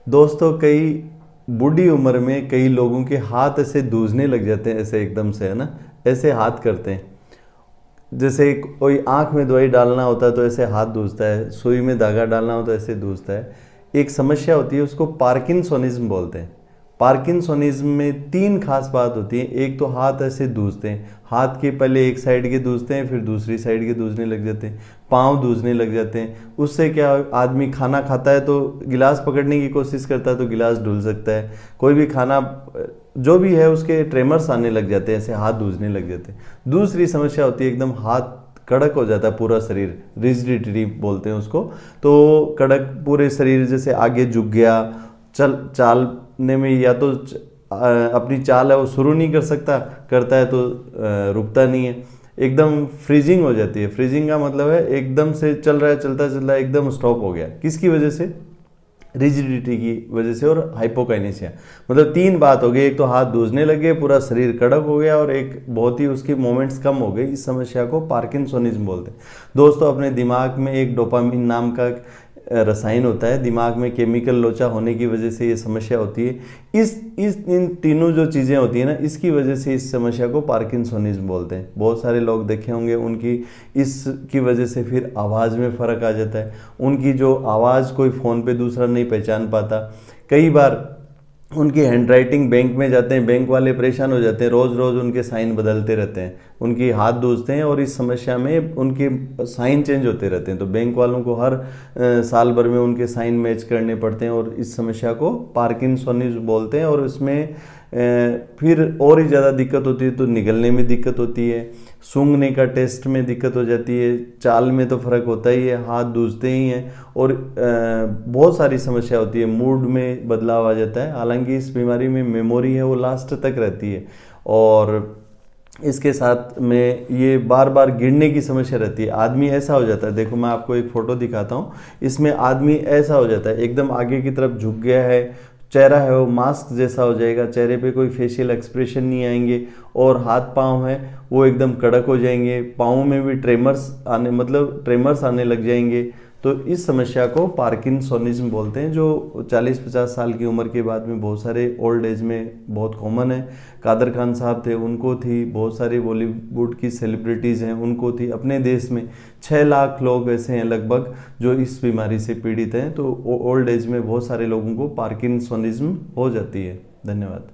दोस्तों, कई बूढ़ी उम्र में कई लोगों के हाथ ऐसे दूझने लग जाते हैं, ऐसे एकदम से, है ना। ऐसे हाथ करते हैं, जैसे कोई आंख में दवाई डालना होता है तो ऐसे हाथ दूझता है, सुई में धागा डालना हो तो ऐसे दूझता है। एक समस्या होती है, उसको पार्किंसोनिज्म बोलते हैं। पार्किंसोनिज्म में तीन खास बात होती है। एक तो हाथ ऐसे दूझते हैं, हाथ के पहले एक साइड के दूझते हैं, फिर दूसरी साइड के दूझने लग जाते हैं, पाँव दूझने लग जाते हैं। उससे क्या, आदमी खाना खाता है तो गिलास पकड़ने की कोशिश करता है तो गिलास डुल सकता है। कोई भी खाना जो भी है उसके ट्रेमर्स आने लग जाते हैं, ऐसे हाथ दूझने लग जाते हैं। दूसरी समस्या होती है, एकदम हाथ कड़क हो जाता है, पूरा शरीर, रिजिडिटी बोलते हैं उसको। तो कड़क पूरे शरीर, जैसे आगे झुक गया, चालने में या तो अपनी चाल है वो शुरू नहीं कर सकता, करता है तो रुकता नहीं है। एकदम फ्रीजिंग हो जाती है। फ्रीजिंग का मतलब है एकदम से चल रहा है, चलता चलता एकदम स्टॉप हो गया। किसकी वजह से? रिजिडिटी की वजह से और हाइपोकाइनेसिया। मतलब तीन बात हो गई, एक तो हाथ दूझने लगे, पूरा शरीर कड़क हो गया, और एक बहुत ही उसकी मोमेंट्स कम हो गई। इस समस्या को पार्किंसोनिज्म बोलते हैं। दोस्तों, अपने दिमाग में एक डोपामिन नाम का रसायन होता है, दिमाग में केमिकल लोचा होने की वजह से ये समस्या होती है। इस इन तीनों जो चीज़ें होती हैं ना, इसकी वजह से इस समस्या को पार्किंसोनिज्म बोलते हैं। बहुत सारे लोग देखे होंगे, उनकी इसकी वजह से फिर आवाज़ में फ़र्क आ जाता है। उनकी जो आवाज़ कोई फ़ोन पे दूसरा नहीं पहचान पाता। कई बार उनकी हैंडराइटिंग, बैंक में जाते हैं, बैंक वाले परेशान हो जाते हैं, रोज़ रोज़ उनके साइन बदलते रहते हैं, उनकी हाथ दूझते हैं और इस समस्या में उनके साइन चेंज होते रहते हैं। तो बैंक वालों को हर साल भर में उनके साइन मैच करने पड़ते हैं, और इस समस्या को पार्किंसोनिज्म बोलते हैं। और इसमें फिर और ही ज़्यादा दिक्कत होती है, तो निगलने में दिक्कत होती है, सूंघने का टेस्ट में दिक्कत हो जाती है, चाल में तो फ़र्क होता ही है, हाथ दूझते ही हैं, और बहुत सारी समस्या होती है। मूड में बदलाव आ जाता है। हालांकि इस बीमारी में मेमोरी है वो लास्ट तक रहती है, और इसके साथ में ये बार बार गिरने की समस्या रहती है। आदमी ऐसा हो जाता है, देखो मैं आपको एक फ़ोटो दिखाता हूँ, इसमें आदमी ऐसा हो जाता है, एकदम आगे की तरफ झुक गया है, चेहरा है वो मास्क जैसा हो जाएगा, चेहरे पे कोई फेशियल एक्सप्रेशन नहीं आएंगे, और हाथ पांव है वो एकदम कड़क हो जाएंगे, पाँव में भी ट्रेमर्स आने लग जाएंगे। तो इस समस्या को पार्किंसोनिज्म बोलते हैं, जो 40-50 साल की उम्र के बाद में बहुत सारे ओल्ड एज में बहुत कॉमन है। कादर खान साहब थे, उनको थी, बहुत सारी बॉलीवुड की सेलिब्रिटीज़ हैं उनको थी। अपने देश में 6 लाख लोग ऐसे हैं लगभग जो इस बीमारी से पीड़ित हैं। तो ओल्ड एज में बहुत सारे लोगों को पार्किंसोनिज्म हो जाती है। धन्यवाद।